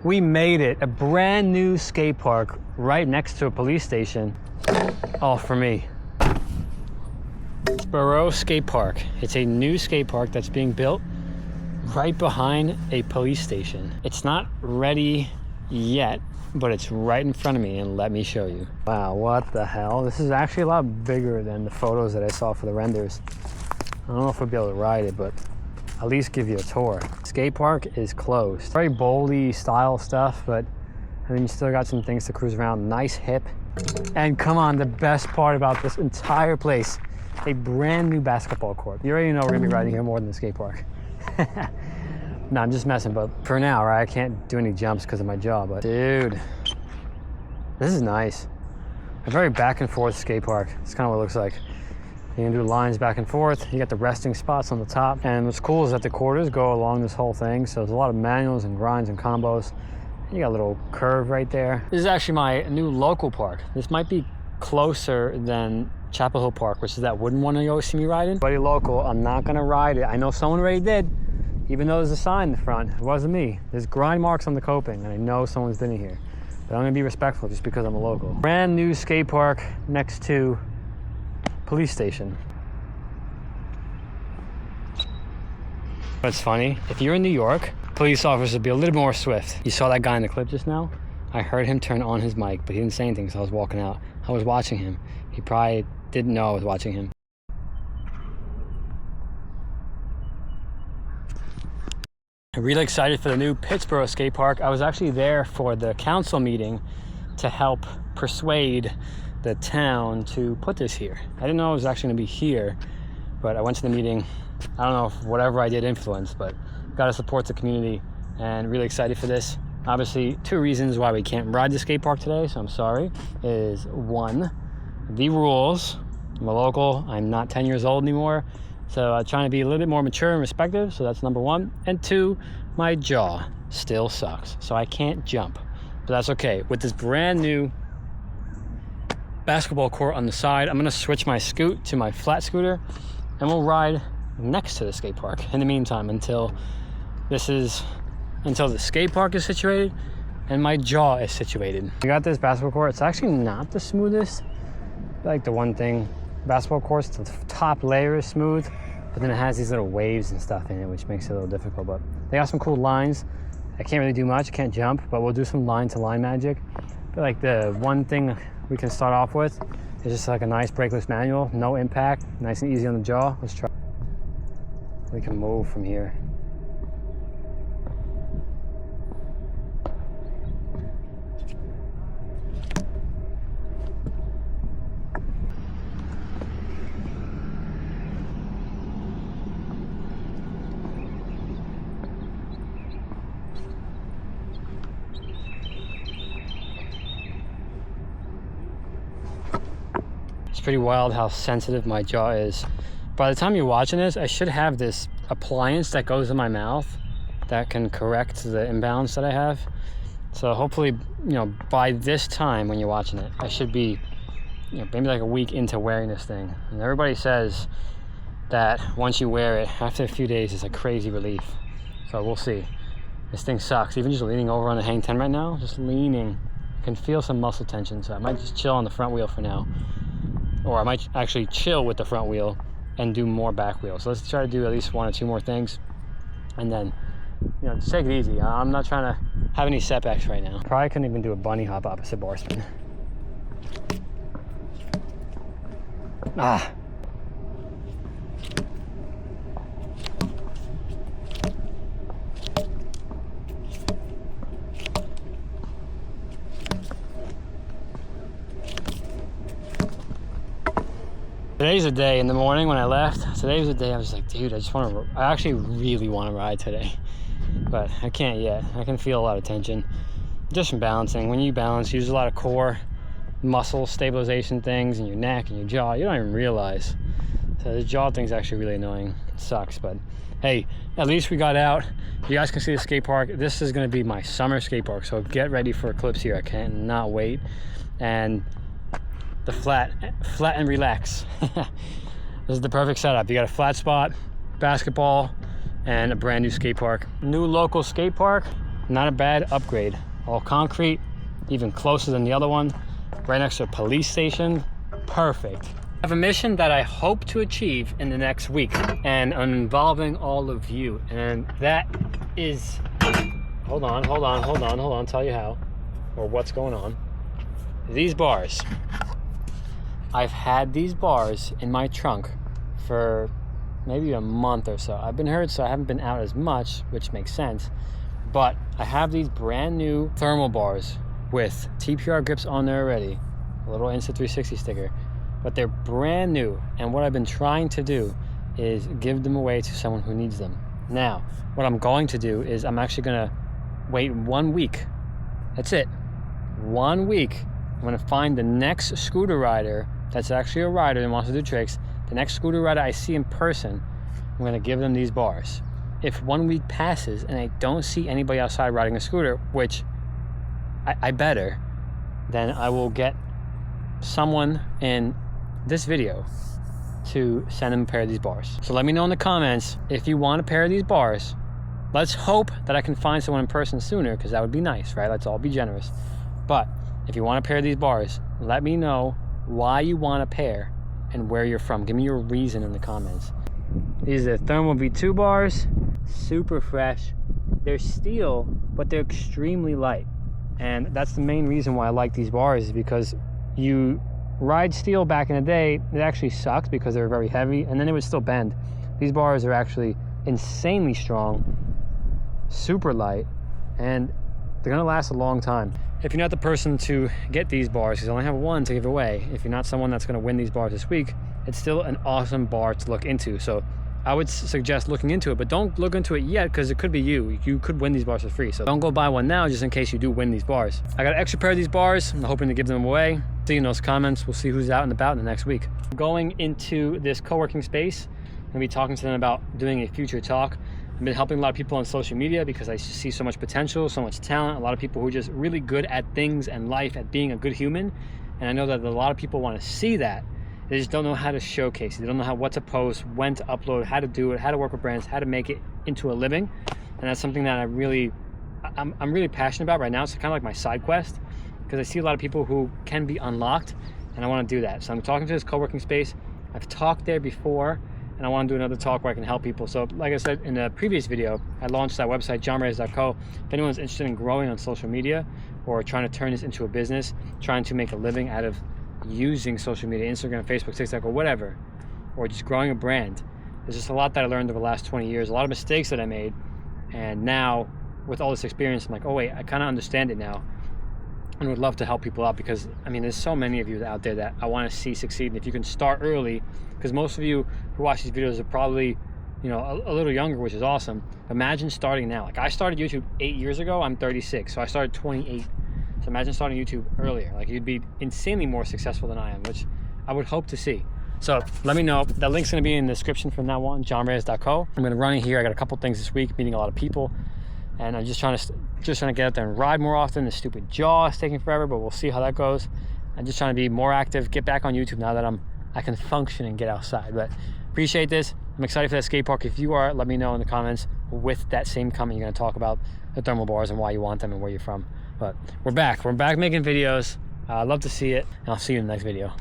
We made it. A brand new skate park right next to a police station. All for me. Borough Skate Park. It's a new skate park that's being built right behind a police station. It's not ready yet, but it's right in front of me, and let me show you. Wow, what the hell? This is actually a lot bigger than the photos that I saw for the renders. I don't know if we'll be able to ride it, but at least give you a tour. Skate park is closed. Very boldy style stuff, but I mean, you still got some things to cruise around. Nice hip. And come on, the best part about this entire place, a brand new basketball court. You already know we're gonna be riding here more than the skate park. No, I'm just messing, but for now, right, I can't do any jumps because of my jaw, but dude, this is nice. A very back and forth skate park. It's kind of what it looks like. You can do lines back and forth. You got the resting spots on the top. And what's cool is that the quarters go along this whole thing. So there's a lot of manuals and grinds and combos. You got a little curve right there. This is actually my new local park. This might be closer than Chapel Hill Park, which is that wooden one you always see me riding. Buddy local, I'm not gonna ride it. I know someone already did, even though there's a sign in the front. It wasn't me. There's grind marks on the coping, and I know someone's been in here. But I'm gonna be respectful just because I'm a local. Brand new skate park next to police station. What's funny, if you're in New York, police officers would be a little more swift. You saw that guy in the clip just now? I heard him turn on his mic, but he didn't say anything, so I was walking out. I was watching him. He probably didn't know I was watching him. I'm really excited for the new Pittsburgh skate park. I was actually there for the council meeting to help persuade the town to put this here. I didn't know it was actually gonna be here, but I went to the meeting. I don't know if whatever I did influenced, but gotta support the community and really excited for this. Obviously, two reasons why we can't ride the skate park today, so I'm sorry, is one, the rules. I'm a local, I'm not 10 years old anymore, so I'm trying to be a little bit more mature and respectful, so that's number one. And two, my jaw still sucks, so I can't jump, but that's okay. With this brand new basketball court on the side, I'm gonna switch my scoot to my flat scooter, and we'll ride next to the skate park in the meantime until the skate park is situated and my jaw is situated. We got this basketball court. It's actually not the smoothest. I like the one thing, basketball courts, the top layer is smooth, but then it has these little waves and stuff in it, which makes it a little difficult, but they got some cool lines. I can't really do much, I can't jump, but we'll do some line to line magic. But like the one thing we can start off with is just like a nice brakeless manual, no impact, nice and easy on the jaw. Let's try. We can move from here. It's pretty wild how sensitive my jaw is. By the time you're watching this, I should have this appliance that goes in my mouth that can correct the imbalance that I have. So hopefully, you know, by this time when you're watching it, I should be, you know, maybe like a week into wearing this thing. And everybody says that once you wear it, after a few days, it's a crazy relief. So we'll see. This thing sucks. Even just leaning over on the hang 10 right now, just leaning, I can feel some muscle tension. So I might just chill on the front wheel for now. Or I might actually chill with the front wheel and do more back wheel. So let's try to do at least one or two more things. And then, you know, just take it easy. I'm not trying to have any setbacks right now. Probably couldn't even do a bunny hop opposite bar spin. Ah. Today's the day. In the morning when I left, today was the day I was like, dude, I actually really want to ride today, but I can't yet. I can feel a lot of tension just from balancing. When you balance, you use a lot of core muscle stabilization things in your neck and your jaw. You don't even realize. So the jaw thing's actually really annoying. It sucks, but hey, at least we got out. You guys can see the skate park. This is going to be my summer skate park, so get ready for clips here. I cannot wait. And the flat and relax. This is the perfect setup. You got a flat spot, basketball, and a brand new skate park. New local skate park Not a bad upgrade. All concrete, even closer than the other one. Right next to a police station. Perfect. I have a mission that I hope to achieve in the next week, and I'm involving all of you. And that is, hold on, I'll tell you how, or what's going on. These bars. I've had these bars in my trunk for maybe a month or so. I've been hurt, so I haven't been out as much, which makes sense. But I have these brand new thermal bars with TPR grips on there already. A little Insta360 sticker. But they're brand new. And what I've been trying to do is give them away to someone who needs them. Now, what I'm going to do is I'm actually going to wait 1 week. That's it. 1 week. I'm going to find the next scooter rider that's actually a rider and wants to do tricks. The next scooter rider I see in person, I'm going to give them these bars. If 1 week passes and I don't see anybody outside riding a scooter, which I better, then I will get someone in this video to send them a pair of these bars. So let me know in the comments if you want a pair of these bars. Let's hope that I can find someone in person sooner, because that would be nice, right? Let's all be generous. But if you want a pair of these bars, let me know why you want a pair and where you're from. Give me your reason in the comments. These are the Thermal V2 bars. Super fresh. They're steel, but they're extremely light. And that's the main reason why I like these bars, is because you ride steel back in the day, it actually sucked because they were very heavy, and then it would still bend. These bars are actually insanely strong, super light, and they're gonna last a long time. If you're not the person to get these bars, because I only have one to give away, if you're not someone that's gonna win these bars this week, it's still an awesome bar to look into. So I would suggest looking into it, but don't look into it yet, because it could be you. You could win these bars for free. So don't go buy one now, just in case you do win these bars. I got an extra pair of these bars. I'm hoping to give them away. See you in those comments. We'll see who's out and about in the next week. Going into this co-working space, I'm gonna be talking to them about doing a future talk. I've been helping a lot of people on social media because I see so much potential, so much talent, a lot of people who are just really good at things and life, at being a good human. And I know that a lot of people want to see that. They just don't know how to showcase it. They don't know what to post, when to upload, how to do it, how to work with brands, how to make it into a living. And that's something that I'm really passionate about right now. It's kind of like my side quest, because I see a lot of people who can be unlocked, and I want to do that. So I'm talking to this co-working space. I've talked there before, and I want to do another talk where I can help people. So like I said in the previous video, I launched that website, johnreyes.co. If anyone's interested in growing on social media or trying to turn this into a business, trying to make a living out of using social media, Instagram, Facebook, TikTok, or whatever, or just growing a brand, there's just a lot that I learned over the last 20 years, a lot of mistakes that I made, and now with all this experience, I'm like, oh wait, I kind of understand it now, and would love to help people out, because I mean, there's so many of you out there that I want to see succeed. And if you can start early, because most of you who watch these videos are probably, you know, a little younger, which is awesome. Imagine starting now. Like, I started YouTube 8 years ago. I'm 36, so I started 28. So imagine starting YouTube earlier. Like, you'd be insanely more successful than I am, which I would hope to see. So let me know. That link's gonna be in the description from now on, johnreyes.co. I'm gonna run it here. I got a couple things this week, meeting a lot of people, and I'm just trying to get out there and ride more often. The stupid jaw is taking forever, but we'll see how that goes. I'm just trying to be more active, get back on YouTube now that I can function and get outside. But appreciate this. I'm excited for that skate park. If you are, let me know in the comments with that same comment. You're gonna talk about the thermal bars and why you want them and where you're from. But we're back making videos. I'd love to see it, and I'll see you in the next video.